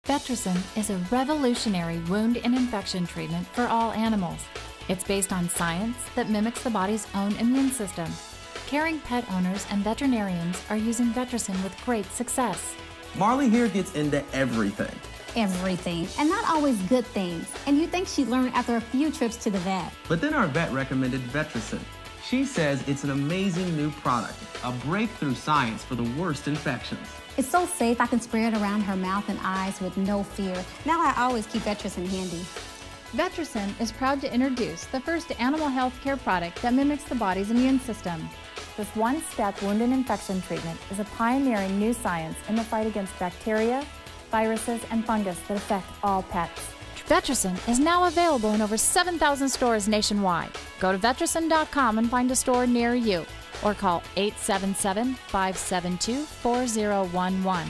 Vetricyn is a revolutionary wound and infection treatment for all animals. It's based on science that mimics the body's own immune system. Caring pet owners and veterinarians are using Vetricyn with great success. Marley here gets into everything. Everything, and not always good things. And you think she'd learn after a few trips to the vet. But then our vet recommended Vetricyn. She says it's an amazing new product, a breakthrough science for the worst infections. It's so safe, I can spray it around her mouth and eyes with no fear. Now I always keep Vetricyn handy. Vetricyn is proud to introduce the first animal health care product that mimics the body's immune system. This one-step wound and infection treatment is a pioneering new science in the fight against bacteria, viruses, and fungus that affect all pets. Vetricyn is now available in over 7,000 stores nationwide. Go to vetricyn.com and find a store near you, or call 877-572-4011.